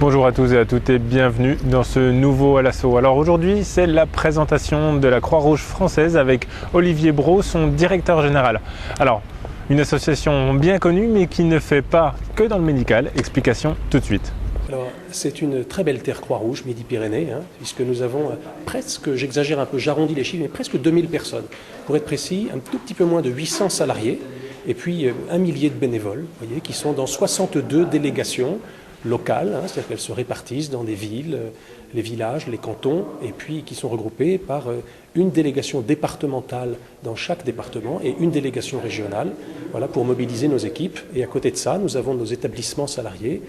Bonjour à tous et à toutes et bienvenue dans ce nouveau à l'assaut. Alors aujourd'hui, c'est la présentation de la Croix-Rouge française avec Olivier Brault, son directeur général. Alors, une association bien connue mais qui ne fait pas que dans le médical. Explication tout de suite. Alors, c'est une très belle terre Croix-Rouge, Midi-Pyrénées, puisque nous avons presque, j'exagère un peu, j'arrondis les chiffres, mais presque 2000 personnes. Pour être précis, un tout petit peu moins de 800 salariés et puis 1 millier de bénévoles, vous voyez, qui sont dans 62 délégations locales, c'est-à-dire qu'elles se répartissent dans des villes, les villages, les cantons, et puis qui sont regroupées par une délégation départementale dans chaque département et une délégation régionale, voilà, pour mobiliser nos équipes. Et à côté de ça, nous avons nos établissements salariés,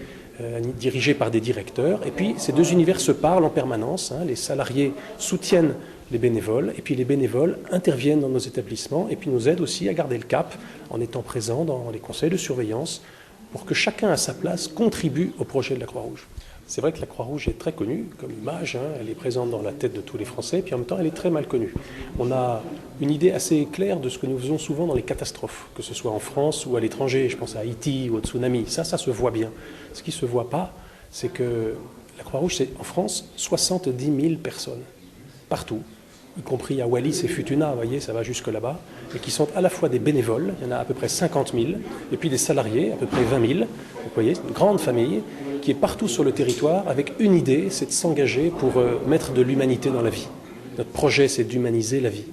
dirigés par des directeurs. Et puis ces deux univers se parlent en permanence. Les salariés soutiennent les bénévoles, et puis les bénévoles interviennent dans nos établissements, et puis nous aident aussi à garder le cap en étant présents dans les conseils de surveillance, pour que chacun à sa place contribue au projet de la Croix-Rouge. C'est vrai que la Croix-Rouge est très connue comme image, elle est présente dans la tête de tous les Français, puis en même temps elle est très mal connue. On a une idée assez claire de ce que nous faisons souvent dans les catastrophes, que ce soit en France ou à l'étranger, je pense à Haïti ou au tsunami, ça se voit bien. Ce qui ne se voit pas, c'est que la Croix-Rouge, c'est en France 70 000 personnes, partout, y compris à Wallis et Futuna, vous voyez, ça va jusque là-bas, et qui sont à la fois des bénévoles, il y en a à peu près 50 000, et puis des salariés, à peu près 20 000. Vous voyez, c'est une grande famille qui est partout sur le territoire avec une idée, c'est de s'engager pour mettre de l'humanité dans la vie. Notre projet, c'est d'humaniser la vie.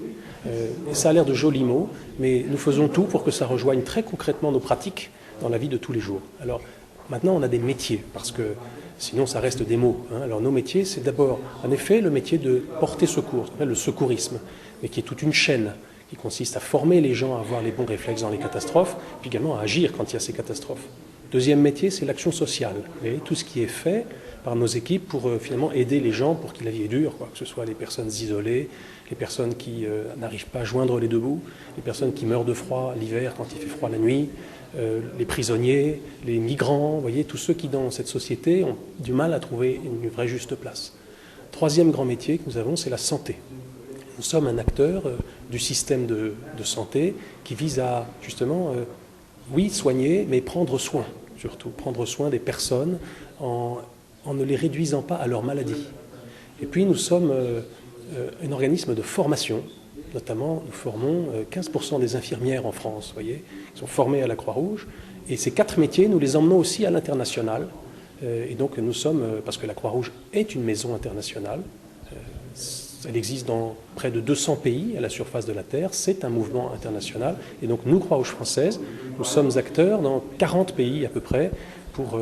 Et ça a l'air de jolis mots, mais nous faisons tout pour que ça rejoigne très concrètement nos pratiques dans la vie de tous les jours. Alors maintenant, on a des métiers, parce que sinon, ça reste des mots. Alors nos métiers, c'est d'abord, en effet, le métier de porter secours, le secourisme, mais qui est toute une chaîne qui consiste à former les gens à avoir les bons réflexes dans les catastrophes, puis également à agir quand il y a ces catastrophes. Deuxième métier, c'est l'action sociale. Et tout ce qui est fait par nos équipes pour finalement aider les gens pour que la vie est dure, que ce soit les personnes isolées, les personnes qui n'arrivent pas à joindre les deux bouts, les personnes qui meurent de froid l'hiver quand il fait froid la nuit, les prisonniers, les migrants, vous voyez, tous ceux qui dans cette société ont du mal à trouver une vraie juste place. Troisième grand métier que nous avons, c'est la santé. Nous sommes un acteur du système de santé qui vise à justement, oui, soigner, mais prendre soin, surtout prendre soin des personnes en ne les réduisant pas à leur maladie. Et puis nous sommes un organisme de formation. Notamment, nous formons 15% des infirmières en France, vous voyez, qui sont formées à la Croix-Rouge. Et ces 4 métiers, nous les emmenons aussi à l'international. Et donc nous sommes, parce que la Croix-Rouge est une maison internationale, elle existe dans près de 200 pays à la surface de la Terre, c'est un mouvement international. Et donc nous, Croix-Rouge française, nous sommes acteurs dans 40 pays à peu près, pour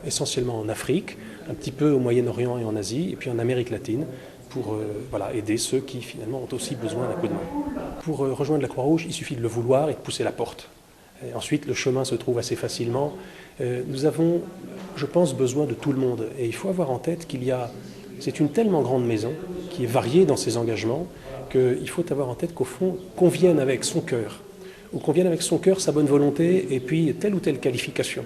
essentiellement en Afrique, un petit peu au Moyen-Orient et en Asie, et puis en Amérique latine, pour aider ceux qui finalement ont aussi besoin d'un coup de main. Pour rejoindre la Croix-Rouge, il suffit de le vouloir et de pousser la porte. Et ensuite, le chemin se trouve assez facilement. Nous avons, je pense, besoin de tout le monde. Et il faut avoir en tête c'est une tellement grande maison qui est variée dans ses engagements qu'il faut avoir en tête qu'au fond, qu'on vienne avec son cœur, ou qu'on vienne avec son cœur, sa bonne volonté, et puis telle ou telle qualification,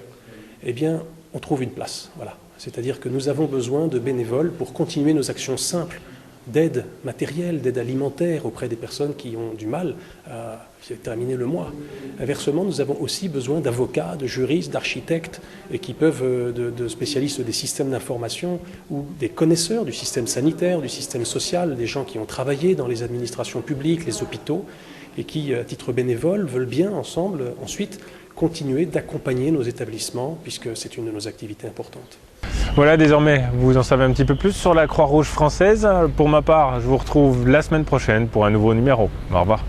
eh bien, on trouve une place. Voilà. C'est-à-dire que nous avons besoin de bénévoles pour continuer nos actions simples d'aide matérielle, d'aide alimentaire auprès des personnes qui ont du mal à terminer le mois. Inversement, nous avons aussi besoin d'avocats, de juristes, d'architectes, et qui peuvent, de spécialistes des systèmes d'information ou des connaisseurs du système sanitaire, du système social, des gens qui ont travaillé dans les administrations publiques, les hôpitaux, et qui, à titre bénévole, veulent bien ensemble ensuite continuer d'accompagner nos établissements, puisque c'est une de nos activités importantes. Voilà, désormais, vous en savez un petit peu plus sur la Croix-Rouge française. Pour ma part, je vous retrouve la semaine prochaine pour un nouveau numéro. Au revoir.